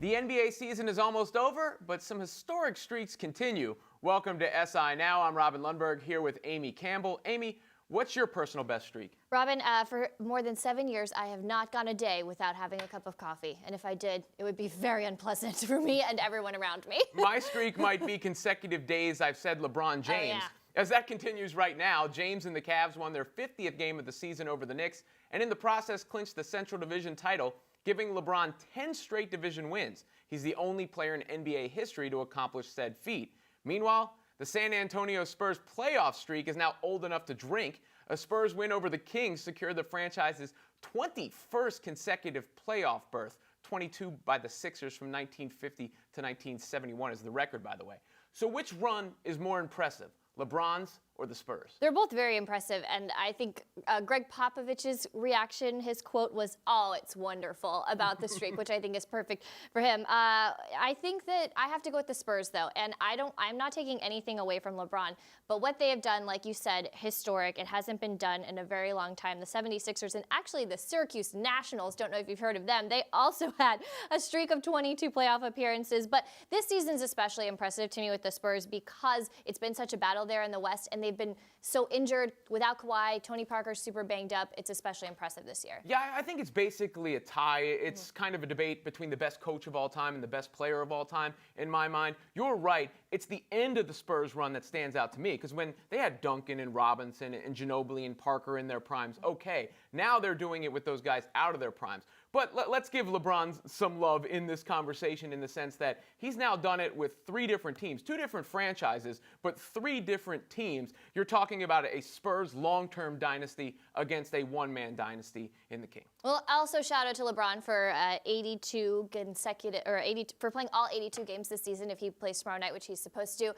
The NBA season is almost over, but some historic streaks continue. Welcome to SI Now. I'm Robin Lundberg here with Amy Campbell. Amy, what's your personal best streak? Robin, for more than 7 years, I have not gone a day without having a cup of coffee. And if I did, it would be very unpleasant for me and everyone around me. My streak might be consecutive days I've said LeBron James. Oh, yeah. As that continues right now, James and the Cavs won their 50th game of the season over the Knicks, and in the process clinched the Central Division title, giving LeBron 10 straight division wins. He's the only player in NBA history to accomplish said feat. Meanwhile, the San Antonio Spurs playoff streak is now old enough to drink. A Spurs win over the Kings secured the franchise's 21st consecutive playoff berth. 22 by the Sixers from 1950 to 1971 is the record, by the way. So which run is more impressive, LeBron's or the Spurs? They're both very impressive, and I think Greg Popovich's reaction, his quote was, "Oh, it's wonderful," about the streak, which I think is perfect for him. I think that I have to go with the Spurs, though, and I'm not taking anything away from LeBron, but what they have done, like you said, historic. It hasn't been done in a very long time. The 76ers and actually the Syracuse Nationals, don't know if you've heard of them, they also had a streak of 22 playoff appearances, but this season's especially impressive to me with the Spurs because it's been such a battle there in the West, and they've been so injured without Kawhi. Tony Parker's super banged up. It's especially impressive this year. Yeah, I think it's basically a tie. It's kind of a debate between the best coach of all time and the best player of all time, in my mind. You're right. It's the end of the Spurs run that stands out to me, because when they had Duncan and Robinson and Ginobili and Parker in their primes, okay. Now they're doing it with those guys out of their primes. But let's give LeBron some love in this conversation in the sense that he's now done it with 3 different teams, 2 different franchises, but 3 different teams. You're talking about a Spurs long-term dynasty against a one-man dynasty in the King. Well, also shout out to LeBron for 82 consecutive, or 80 for playing all 82 games this season. If he plays tomorrow night, which he's supposed to,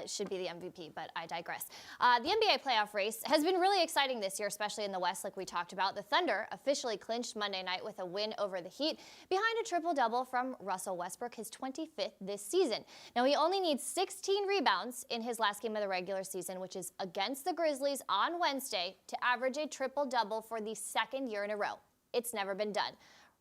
should be the MVP. But I digress. The NBA playoff race has been really exciting this year, especially in the West, like we talked about. The Thunder officially clinched Monday night with a win over the Heat behind a triple-double from Russell Westbrook, his 25th this season. Now, he only needs 16 rebounds in his last game of the regular season, which is against the Grizzlies on Wednesday, to average a triple-double for the 2nd year in a row. It's never been done.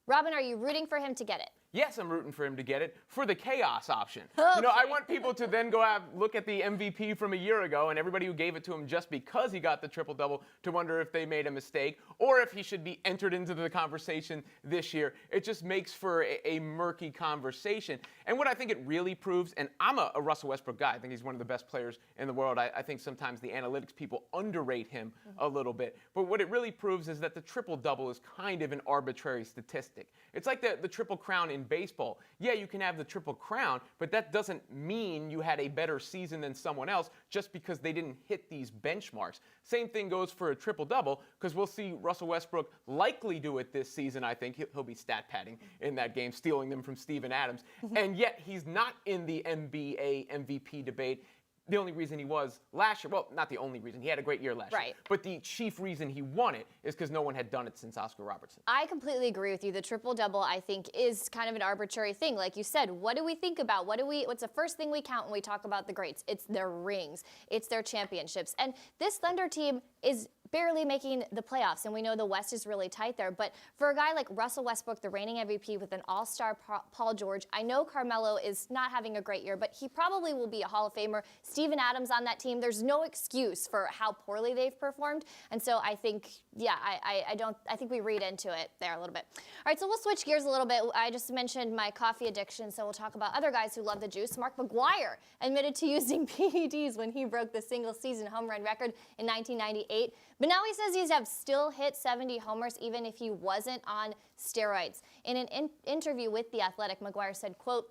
Robin, are you rooting for him to get it? Yes, I'm rooting for him to get it for the chaos option. Okay. You know, I want people to then go look at the MVP from a year ago and everybody who gave it to him just because he got the triple-double to wonder if they made a mistake or if he should be entered into the conversation this year. It just makes for a murky conversation. And what I think it really proves, and I'm a Russell Westbrook guy. I think he's one of the best players in the world. I think sometimes the analytics people underrate him a little bit. But what it really proves is that the triple-double is kind of an arbitrary statistic. It's like the Triple Crown in baseball. Yeah, you can have the Triple Crown, but that doesn't mean you had a better season than someone else just because they didn't hit these benchmarks. Same thing goes for a triple-double, because we'll see Russell Westbrook likely do it this season. I think he'll be stat padding in that game, stealing them from Steven Adams. And yet he's not in the NBA MVP debate. The only reason he was last year, well, not the only reason, he had a great year last year, but the chief reason he won it is because no one had done it since Oscar Robertson. I completely agree with you. The triple-double, I think, is kind of an arbitrary thing. Like you said, what do we think about? What's the first thing we count when we talk about the greats? It's their rings. It's their championships. And this Thunder team is barely making the playoffs, and we know the West is really tight there. But for a guy like Russell Westbrook, the reigning MVP with an all-star Paul George, I know Carmelo is not having a great year, but he probably will be a Hall of Famer. Steven Adams on that team, there's no excuse for how poorly they've performed. And so I think, yeah, I think we read into it there a little bit. All right, so we'll switch gears a little bit. I just mentioned my coffee addiction, so we'll talk about other guys who love the juice. Mark McGwire admitted to using PEDs when he broke the single-season home run record in 1998. But now he says he's still hit 70 homers even if he wasn't on steroids. In an interview with The Athletic, McGwire said, quote,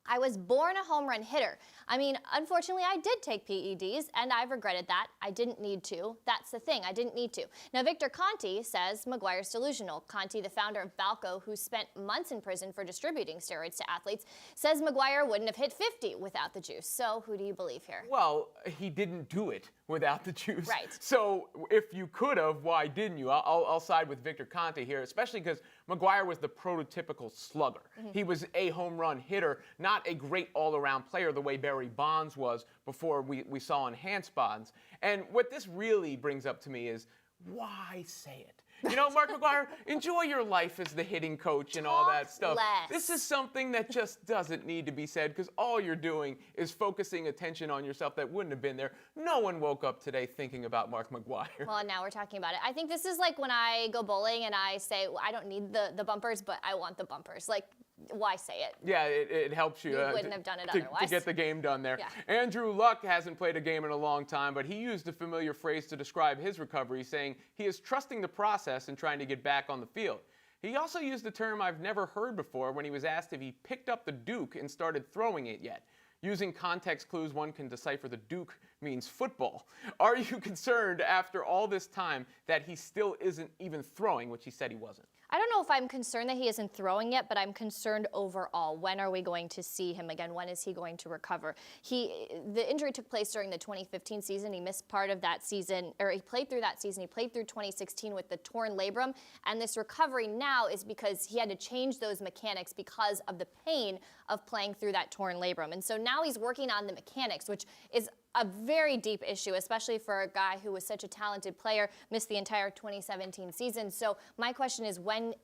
"I was born a home run hitter. I mean, unfortunately, I did take PEDs, and I've regretted that. I didn't need to. That's the thing. I didn't need to." Now, Victor Conti says McGwire's delusional. Conti, the founder of Balco, who spent months in prison for distributing steroids to athletes, says McGwire wouldn't have hit 50 without the juice. So who do you believe here? Well, he didn't do it without the juice. Right. So if you could have, why didn't you? I'll side with Victor Conti here, especially because McGwire was the prototypical slugger. He was a home run hitter, not a great all-around player the way Barry Bonds was before we saw enhanced Bonds. And what this really brings up to me is, why say it? Mark McGwire, enjoy your life as the hitting coach and all that stuff. Less. This is something that just doesn't need to be said because all you're doing is focusing attention on yourself that wouldn't have been there. No one woke up today thinking about Mark McGwire. Well, now we're talking about it. I think this is like when I go bowling and I say, well, I don't need the bumpers, but I want the bumpers. Like, why say it? Yeah, it helps you. You wouldn't have done it to otherwise. get the game done there. Yeah. Andrew Luck hasn't played a game in a long time, but he used a familiar phrase to describe his recovery, saying he is trusting the process and trying to get back on the field. He also used a term I've never heard before when he was asked if he picked up the Duke and started throwing it yet. Using context clues, one can decipher the Duke means football. Are you concerned after all this time that he still isn't even throwing, which he said he wasn't? I don't know if I'm concerned that he isn't throwing yet, but I'm concerned overall. When are we going to see him again? When is he going to recover? The injury took place during the 2015 season. He missed part of that season, or he played through that season. He played through 2016 with the torn labrum, and this recovery now is because he had to change those mechanics because of the pain of playing through that torn labrum. And so now he's working on the mechanics, which is a very deep issue, especially for a guy who was such a talented player, missed the entire 2017 season. So my question is, when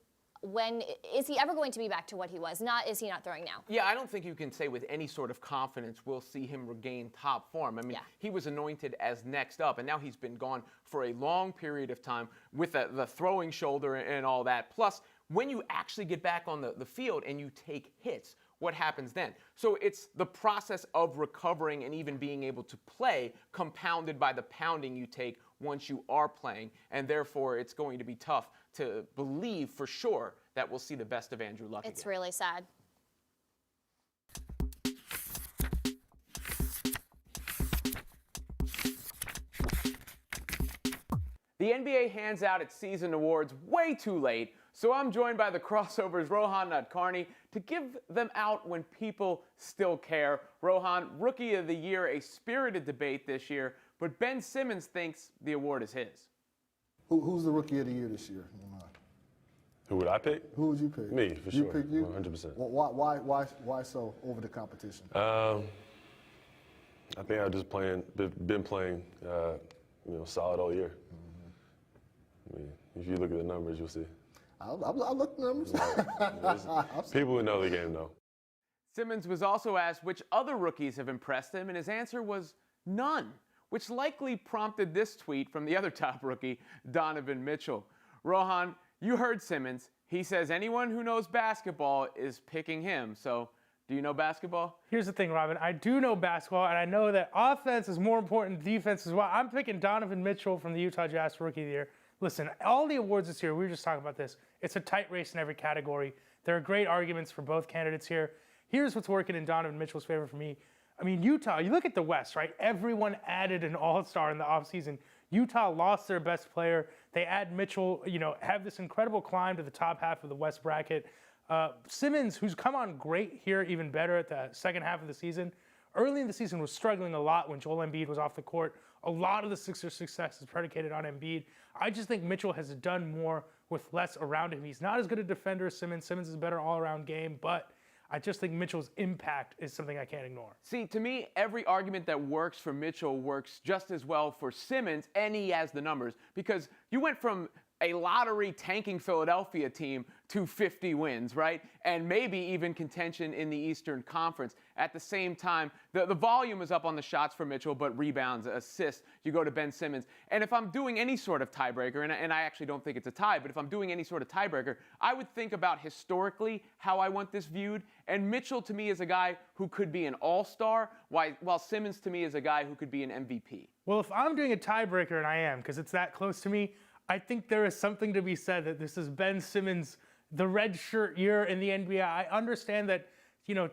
is he ever going to be back to what he was? Is he not throwing now? Yeah, I don't think you can say with any sort of confidence we'll see him regain top form. I mean, He was anointed as next up, and now he's been gone for a long period of time with the throwing shoulder and all that. Plus, when you actually get back on the field and you take hits, what happens then? So it's the process of recovering and even being able to play compounded by the pounding you take once you are playing, and therefore it's going to be tough to believe for sure that we'll see the best of Andrew Luck It's again. really sad. The NBA hands out its season awards way too late, so I'm joined by the Crossovers Rohan Nadkarni to give them out when people still care. Rohan, Rookie of the Year, a spirited debate this year, but Ben Simmons thinks the award is his. Who's the Rookie of the Year this year? Who would I pick? Who would you pick? Me, for sure. You pick you? 100%. Why so over the competition? I think I've just been playing, solid all year. I mean, if you look at the numbers, you'll see. I look at the numbers. People who know the game know. Simmons was also asked which other rookies have impressed him, and his answer was none, which likely prompted this tweet from the other top rookie, Donovan Mitchell. Rohan, you heard Simmons. He says anyone who knows basketball is picking him. So, do you know basketball? Here's the thing, Robin. I do know basketball, and I know that offense is more important than defense as well. I'm picking Donovan Mitchell from the Utah Jazz Rookie of the Year. Listen, all the awards this year, we were just talking about this. It's a tight race in every category. There are great arguments for both candidates here. Here's what's working in Donovan Mitchell's favor for me. I mean, Utah, you look at the West, right? Everyone added an all-star in the offseason. Utah lost their best player. They add Mitchell, have this incredible climb to the top half of the West bracket. Simmons, who's come on great here, even better at the second half of the season. Early in the season was struggling a lot when Joel Embiid was off the court. A lot of the Sixers' success is predicated on Embiid. I just think Mitchell has done more with less around him. He's not as good a defender as Simmons. Simmons is a better all-around game, but I just think Mitchell's impact is something I can't ignore. See, to me, every argument that works for Mitchell works just as well for Simmons, and he has the numbers, because you went from a lottery tanking Philadelphia team to 50 wins, right? And maybe even contention in the Eastern Conference. At the same time, the volume is up on the shots for Mitchell, but rebounds, assists, you go to Ben Simmons. And if I'm doing any sort of tiebreaker, and I actually don't think it's a tie, but if I'm doing any sort of tiebreaker, I would think about historically how I want this viewed. And Mitchell to me is a guy who could be an all-star, while Simmons to me is a guy who could be an MVP. Well, if I'm doing a tiebreaker, and I am, because it's that close to me, I think there is something to be said that this is Ben Simmons, the red shirt year in the NBA. I understand that,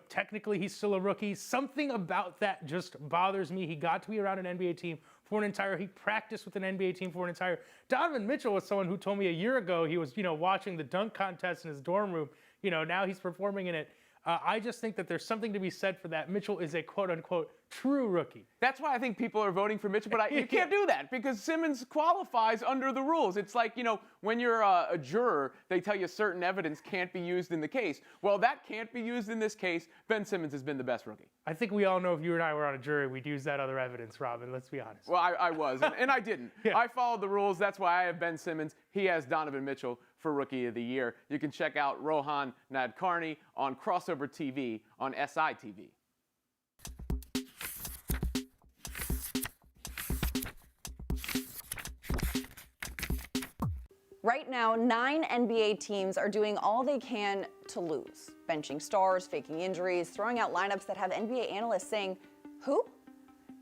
technically he's still a rookie. Something about that just bothers me. He got to be around an NBA team for an entire, he practiced with an NBA team for an entire. Donovan Mitchell was someone who told me a year ago he was, watching the dunk contest in his dorm room. Now he's performing in it. I just think that there's something to be said for that. Mitchell is a quote-unquote true rookie. That's why I think people are voting for Mitchell, but you can't do that because Simmons qualifies under the rules. It's like, when you're a juror, they tell you certain evidence can't be used in the case. Well, that can't be used in this case. Ben Simmons has been the best rookie. I think we all know if you and I were on a jury, we'd use that other evidence, Robin. Let's be honest. Well, I was, and I didn't. Yeah. I followed the rules. That's why I have Ben Simmons. He has Donovan Mitchell for Rookie of the Year. You can check out Rohan Nadkarni on Crossover TV on SI TV. Right now, 9 NBA teams are doing all they can to lose. Benching stars, faking injuries, throwing out lineups that have NBA analysts saying, who?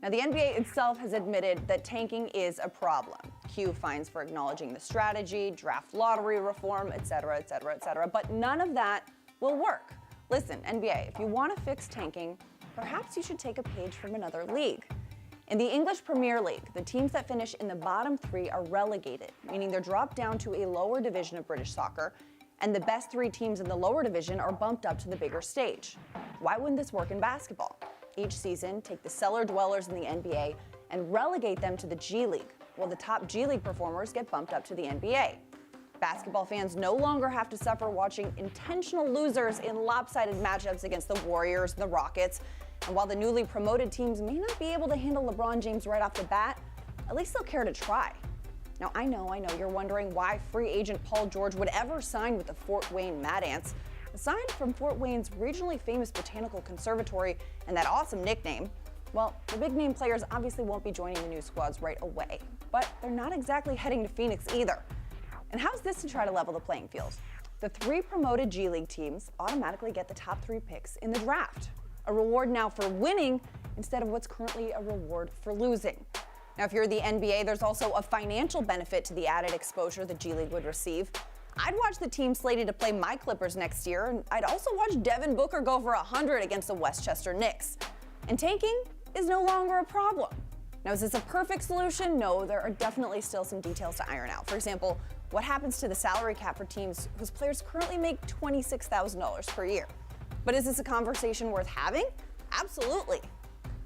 Now, the NBA itself has admitted that tanking is a problem. Q fines for acknowledging the strategy, draft lottery reform, etc., etc., etc. But none of that will work. Listen, NBA, if you want to fix tanking, perhaps you should take a page from another league. In the English Premier League, the teams that finish in the bottom 3 are relegated, meaning they're dropped down to a lower division of British soccer, and the best 3 teams in the lower division are bumped up to the bigger stage. Why wouldn't this work in basketball? Each season, take the cellar dwellers in the NBA and relegate them to the G League, while the top G League performers get bumped up to the NBA. Basketball fans no longer have to suffer watching intentional losers in lopsided matchups against the Warriors and the Rockets. And while the newly promoted teams may not be able to handle LeBron James right off the bat, at least they'll care to try. Now, I know you're wondering why free agent Paul George would ever sign with the Fort Wayne Mad Ants. Aside from Fort Wayne's regionally famous botanical conservatory and that awesome nickname, well, the big-name players obviously won't be joining the new squads right away. But they're not exactly heading to Phoenix either. And how's this to try to level the playing field? The 3 promoted G League teams automatically get the top 3 picks in the draft. A reward now for winning instead of what's currently a reward for losing. Now, if you're the NBA, there's also a financial benefit to the added exposure the G League would receive. I'd watch the team slated to play my Clippers next year, and I'd also watch Devin Booker go for 100 against the Westchester Knicks. And tanking is no longer a problem. Now, is this a perfect solution? No, there are definitely still some details to iron out. For example, what happens to the salary cap for teams whose players currently make $26,000 per year? But is this a conversation worth having? Absolutely.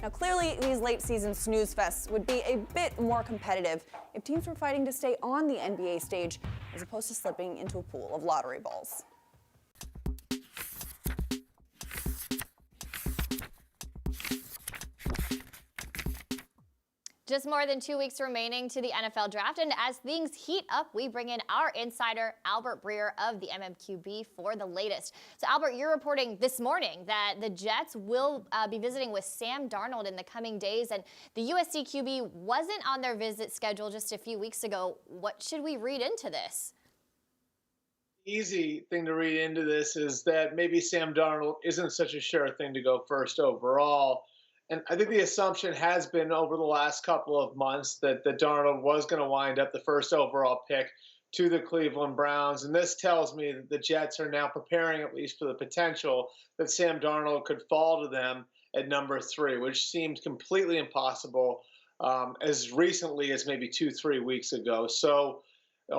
Now, clearly, these late season snooze fests would be a bit more competitive if teams were fighting to stay on the NBA stage as opposed to slipping into a pool of lottery balls. Just more than 2 weeks remaining to the NFL draft, and as things heat up, we bring in our insider, Albert Breer of the MMQB, for the latest. So, Albert, you're reporting this morning that the Jets will be visiting with Sam Darnold in the coming days, and the USC QB wasn't on their visit schedule just a few weeks ago. What should we read into this? Easy thing to read into this is that maybe Sam Darnold isn't such a sure thing to go first overall. And I think the assumption has been over the last couple of months that Darnold was going to wind up the first overall pick to the Cleveland Browns. And this tells me that the Jets are now preparing at least for the potential that Sam Darnold could fall to them at number 3, which seemed completely impossible as recently as maybe 2-3 weeks ago. So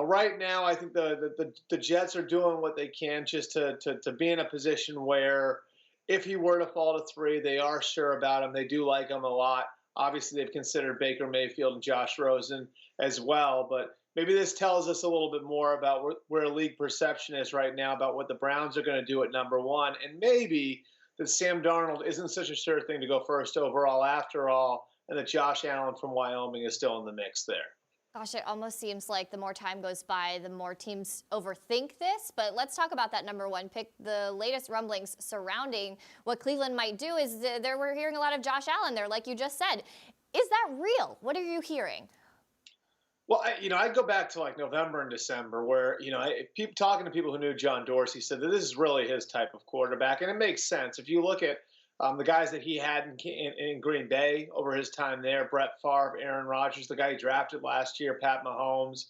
right now, I think the Jets are doing what they can just to be in a position where if he were to fall to 3, they are sure about him. They do like him a lot. Obviously, they've considered Baker Mayfield and Josh Rosen as well. But maybe this tells us a little bit more about where league perception is right now about what the Browns are going to do at number 1. And maybe that Sam Darnold isn't such a sure thing to go first overall after all, and that Josh Allen from Wyoming is still in the mix there. Gosh, it almost seems like the more time goes by, the more teams overthink this. But let's talk about that number 1 pick. The latest rumblings surrounding what Cleveland might do is we're hearing a lot of Josh Allen there, like you just said. Is that real? What are you hearing? Well, I go back to like November and December where, talking to people who knew John Dorsey said that this is really his type of quarterback. And it makes sense. If you look at the guys that he had in Green Bay over his time there, Brett Favre, Aaron Rodgers, the guy he drafted last year, Pat Mahomes,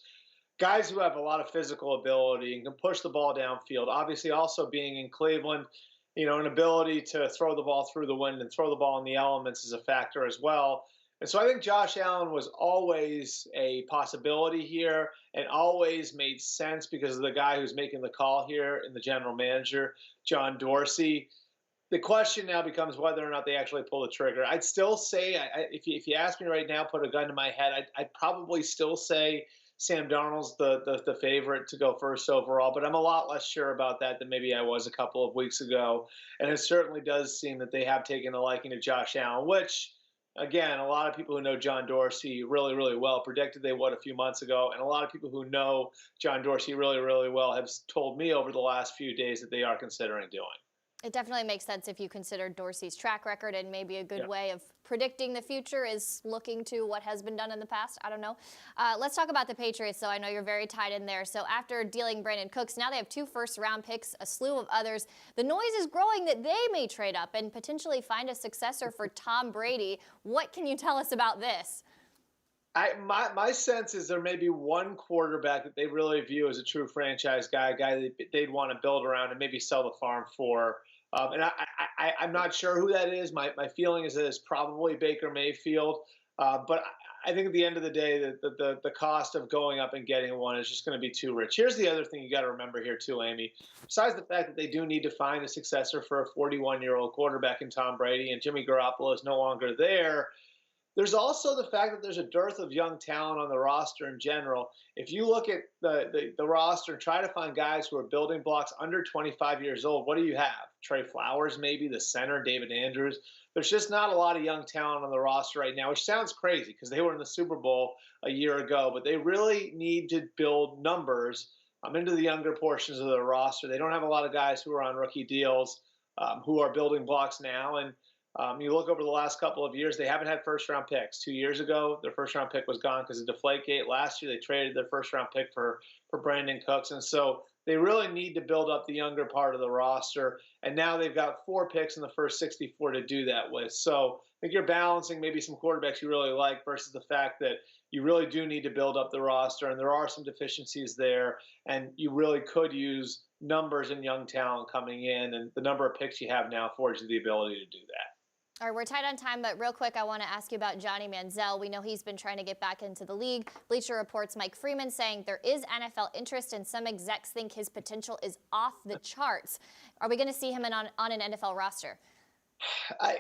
guys who have a lot of physical ability and can push the ball downfield. Obviously, also being in Cleveland, an ability to throw the ball through the wind and throw the ball in the elements is a factor as well. And so I think Josh Allen was always a possibility here and always made sense because of the guy who's making the call here and the general manager, John Dorsey. The question now becomes whether or not they actually pull the trigger. I'd still say, if you ask me right now, put a gun to my head, I'd probably still say Sam Darnold's the favorite to go first overall, but I'm a lot less sure about that than maybe I was a couple of weeks ago. And it certainly does seem that they have taken a liking to Josh Allen, which, again, a lot of people who know John Dorsey really, really well predicted they would a few months ago. And a lot of people who know John Dorsey really, really well have told me over the last few days that they are considering doing. It definitely makes sense if you consider Dorsey's track record, and maybe a good way of predicting the future is looking to what has been done in the past. I don't know. Let's talk about the Patriots, though. I know you're very tied in there. So after dealing Brandon Cooks, now they have 2 first-round picks, a slew of others. The noise is growing that they may trade up and potentially find a successor for Tom Brady. What can you tell us about this? My sense is there may be one quarterback that they really view as a true franchise guy, a guy that they'd want to build around and maybe sell the farm for. And I'm not sure who that is. My feeling is that it's probably Baker Mayfield. But I think at the end of the day, the cost of going up and getting one is just going to be too rich. Here's the other thing you got to remember here too, Amy. Besides the fact that they do need to find a successor for a 41-year-old quarterback in Tom Brady, and Jimmy Garoppolo is no longer there, there's also the fact that there's a dearth of young talent on the roster in general. If you look at the roster and try to find guys who are building blocks under 25 years old, what do you have? Trey Flowers, maybe, the center, David Andrews. There's just not a lot of young talent on the roster right now, which sounds crazy because they were in the Super Bowl a year ago, but they really need to build numbers into the younger portions of the roster. They don't have a lot of guys who are on rookie deals who are building blocks now, and you look over the last couple of years, they haven't had first-round picks. 2 years ago, their first-round pick was gone because of Deflategate. Last year, they traded their first-round pick for Brandon Cooks. And so they really need to build up the younger part of the roster. And now they've got 4 picks in the first 64 to do that with. So I think you're balancing maybe some quarterbacks you really like versus the fact that you really do need to build up the roster. And there are some deficiencies there. And you really could use numbers and young talent coming in. And the number of picks you have now affords you the ability to do that. All right, we're tight on time, but real quick, I want to ask you about Johnny Manziel. We know he's been trying to get back into the league. Bleacher Report's Mike Freeman saying there is NFL interest, and some execs think his potential is off the charts. Are we going to see him on an NFL roster? I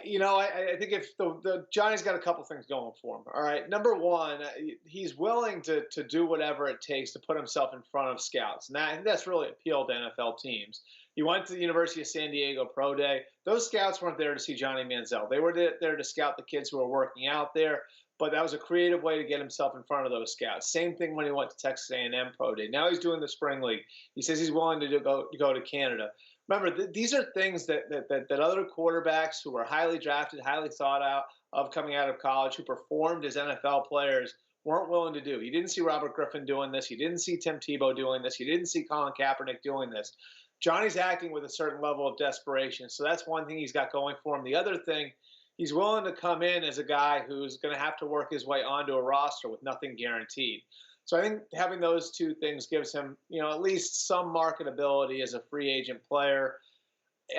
think if the Johnny's got a couple things going for him. All right, number one, he's willing to do whatever it takes to put himself in front of scouts, and I think that's really appealed to NFL teams. He went to the University of San Diego Pro Day. Those scouts weren't there to see Johnny Manziel. They were there to scout the kids who were working out there, but that was a creative way to get himself in front of those scouts. Same thing when he went to Texas A&M Pro Day. Now he's doing the Spring League. He says he's willing to go to Canada. Remember, these are things that other quarterbacks who were highly drafted, highly thought out of coming out of college, who performed as NFL players, weren't willing to do. You didn't see Robert Griffin doing this. You didn't see Tim Tebow doing this. You didn't see Colin Kaepernick doing this. Johnny's acting with a certain level of desperation. So that's one thing he's got going for him. The other thing, he's willing to come in as a guy who's going to have to work his way onto a roster with nothing guaranteed. So I think having those two things gives him, at least some marketability as a free agent player.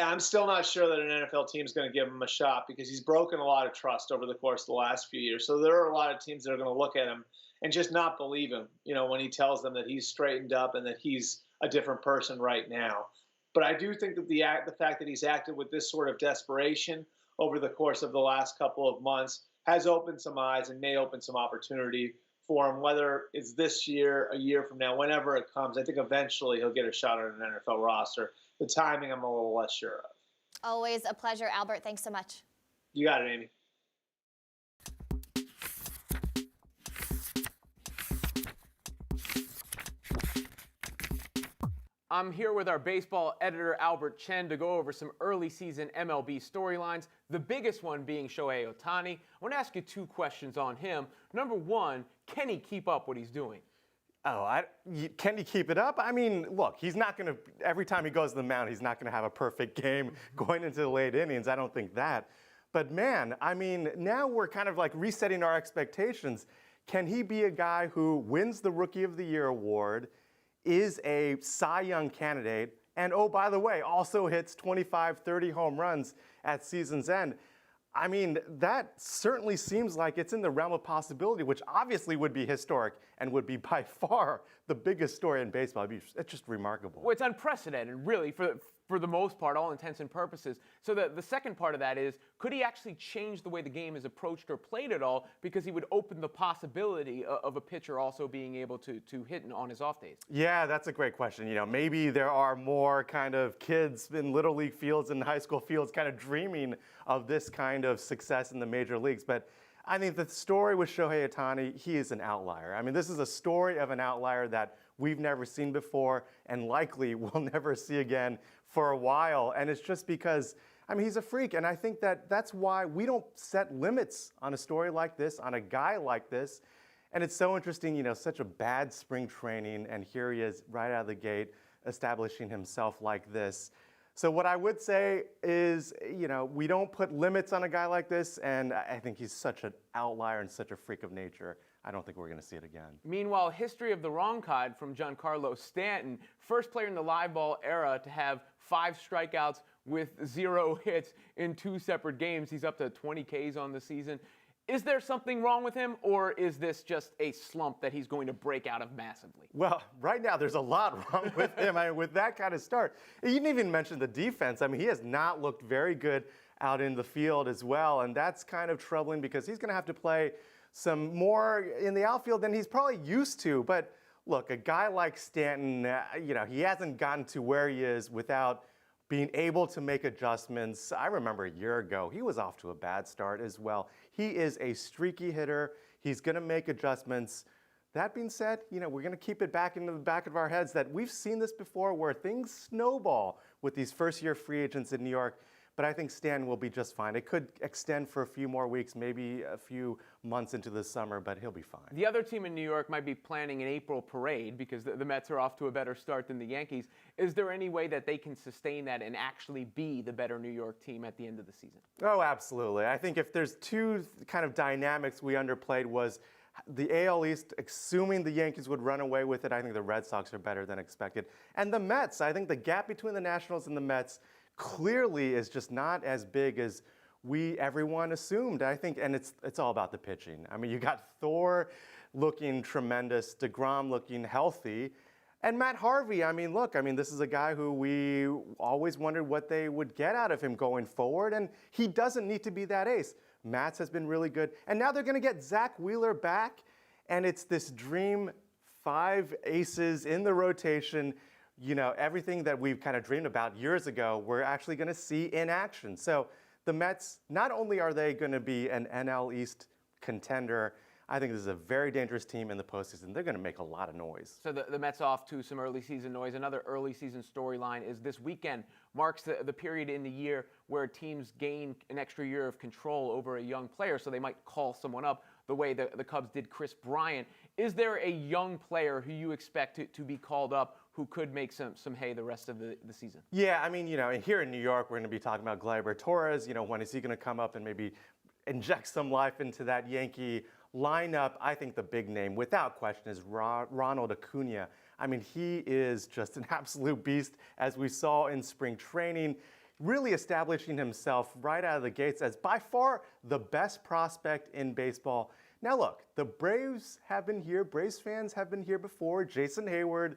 I'm still not sure that an NFL team is going to give him a shot because he's broken a lot of trust over the course of the last few years. So there are a lot of teams that are going to look at him and just not believe him, when he tells them that he's straightened up and that he's a different person right now. But I do think that the fact that he's acted with this sort of desperation over the course of the last couple of months has opened some eyes and may open some opportunity for him, whether it's this year, a year from now, whenever it comes. I think eventually he'll get a shot on an NFL roster. The timing, I'm a little less sure of. Always a pleasure, Albert. Thanks so much. You got it, Amy. I'm here with our baseball editor, Albert Chen, to go over some early season MLB storylines, the biggest one being Shohei Ohtani. I want to ask you 2 questions on him. Number one, can he keep up what he's doing? Can he keep it up? I mean, look, he's not going to, every time he goes to the mound, he's not going to have a perfect game going into the late innings. I don't think that. But man, I mean, now we're kind of like resetting our expectations. Can he be a guy who wins the Rookie of the Year award, is a Cy Young candidate, and oh, by the way, also hits 25, 30 home runs at season's end? I mean, that certainly seems like it's in the realm of possibility, which obviously would be historic and would be by far the biggest story in baseball. It's just remarkable. Well, it's unprecedented, really, for for the most part, all intents and purposes. So the second part of that is, could he actually change the way the game is approached or played at all, because he would open the possibility of a pitcher also being able to hit on his off days? Yeah, that's a great question. Maybe there are more kind of kids in Little League fields and high school fields kind of dreaming of this kind of success in the major leagues. But I think the story with Shohei Ohtani, he is an outlier. I mean, this is a story of an outlier that we've never seen before and likely will never see again for a while. And it's just because, I mean, he's a freak. And I think that's why we don't set limits on a story like this, on a guy like this. And it's so interesting, such a bad spring training, and here he is right out of the gate establishing himself like this. So what I would say is, we don't put limits on a guy like this, and I think he's such an outlier and such a freak of nature. I don't think we're going to see it again. Meanwhile, history of the wrong kind from Giancarlo Stanton, first player in the live ball era to have 5 strikeouts with 0 hits in 2 separate games. He's up to 20 Ks on the season. Is there something wrong with him, or is this just a slump that he's going to break out of massively? Well, right now there's a lot wrong with him. I mean, with that kind of start. You didn't even mention the defense. I mean, he has not looked very good out in the field as well, and that's kind of troubling because he's going to have to play some more in the outfield than he's probably used to. But look, a guy like Stanton, he hasn't gotten to where he is without being able to make adjustments. I remember a year ago, he was off to a bad start as well. He is a streaky hitter. He's going to make adjustments. That being said, we're going to keep it back into the back of our heads that we've seen this before where things snowball with these first-year free agents in New York. But I think Stan will be just fine. It could extend for a few more weeks, maybe a few months into the summer, but he'll be fine. The other team in New York might be planning an April parade because the Mets are off to a better start than the Yankees. Is there any way that they can sustain that and actually be the better New York team at the end of the season? Oh, absolutely. I think if there's two kind of dynamics we underplayed was the AL East, assuming the Yankees would run away with it, I think the Red Sox are better than expected. And the Mets, I think the gap between the Nationals and the Mets clearly is just not as big as everyone assumed. I think, and it's all about the pitching. I mean, you got Thor looking tremendous, DeGrom looking healthy, and Matt Harvey. I mean, look, this is a guy who we always wondered what they would get out of him going forward, and he doesn't need to be that ace. Matz has been really good, and now they're going to get Zach Wheeler back, and it's this dream 5 aces in the rotation. Everything that we've kind of dreamed about years ago, we're actually going to see in action. So the Mets, not only are they going to be an NL East contender, I think this is a very dangerous team in the postseason. They're going to make a lot of noise. So the Mets off to some early season noise. Another early season storyline is this weekend marks the period in the year where teams gain an extra year of control over a young player, so they might call someone up the way the Cubs did Chris Bryant. Is there a young player who you expect to be called up who could make some hay the rest of the season? Yeah, here in New York, we're going to be talking about Gleyber Torres. When is he going to come up and maybe inject some life into that Yankee lineup? I think the big name, without question, is Ronald Acuna. He is just an absolute beast, as we saw in spring training, really establishing himself right out of the gates as by far the best prospect in baseball. Now look, the Braves have been here. Braves fans have been here before. Jason Hayward,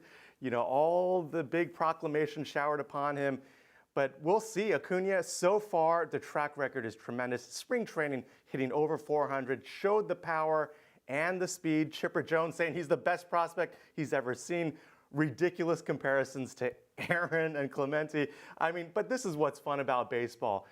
all the big proclamations showered upon him. But we'll see. Acuna, so far, the track record is tremendous. Spring training, hitting over 400, showed the power and the speed. Chipper Jones saying he's the best prospect he's ever seen. Ridiculous comparisons to Aaron and Clemente. But this is what's fun about baseball.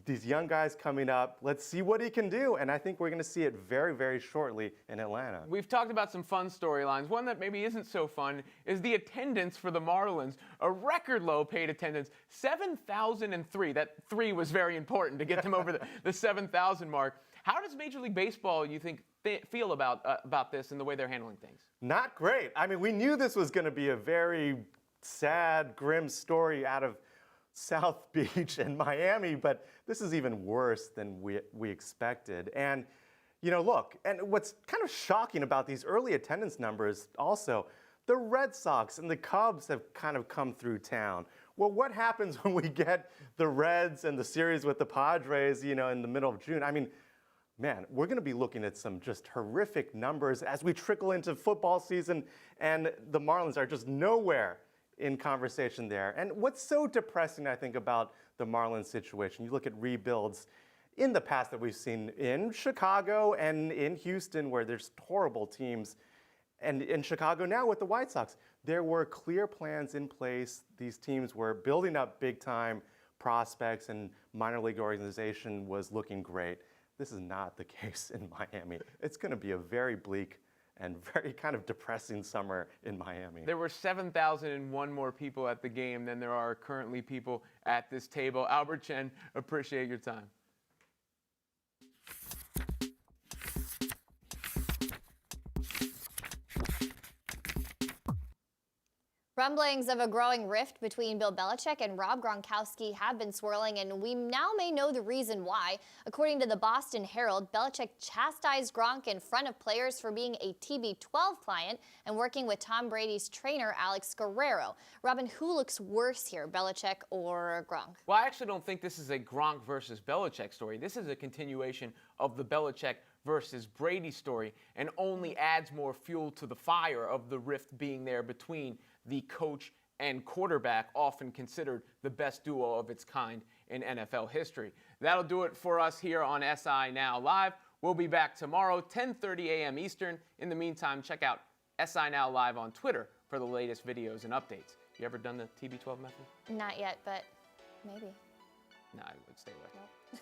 These young guys coming up, let's see what he can do. And I think we're going to see it very, very shortly in Atlanta. We've talked about some fun storylines. One that maybe isn't so fun is the attendance for the Marlins. A record low paid attendance, 7,003. That 3 was very important to get them over the 7,000 mark. How does Major League Baseball, you think, feel about this and the way they're handling things? Not great. We knew this was going to be a very sad, grim story out of South Beach and Miami, but this is even worse than we expected. And, look, and what's kind of shocking about these early attendance numbers also, the Red Sox and the Cubs have kind of come through town. Well, what happens when we get the Reds and the series with the Padres, in the middle of June? Man, we're going to be looking at some just horrific numbers as we trickle into football season, and the Marlins are just nowhere in conversation there. And what's so depressing, I think, about the Marlins situation, you look at rebuilds in the past that we've seen in Chicago and in Houston, where there's horrible teams, and in Chicago now with the White Sox, there were clear plans in place. These teams were building up big-time prospects, and minor league organization was looking great. This is not the case in Miami. It's going to be a very bleak and very kind of depressing summer in Miami. There were 7,001 more people at the game than there are currently people at this table. Albert Chen, appreciate your time. Rumblings of a growing rift between Bill Belichick and Rob Gronkowski have been swirling, and we now may know the reason why. According to the Boston Herald, Belichick chastised Gronk in front of players for being a TB12 client and working with Tom Brady's trainer, Alex Guerrero. Robin, who looks worse here, Belichick or Gronk? Well, I actually don't think this is a Gronk versus Belichick story. This is a continuation of the Belichick versus Brady story, and only adds more fuel to the fire of the rift being there between the coach and quarterback, often considered the best duo of its kind in NFL history. That'll do it for us here on SI Now Live. We'll be back tomorrow, 10:30 a.m. Eastern. In the meantime, check out SI Now Live on Twitter for the latest videos and updates. You ever done the TB12 method? Not yet, but maybe. No, I would stay away. Nope.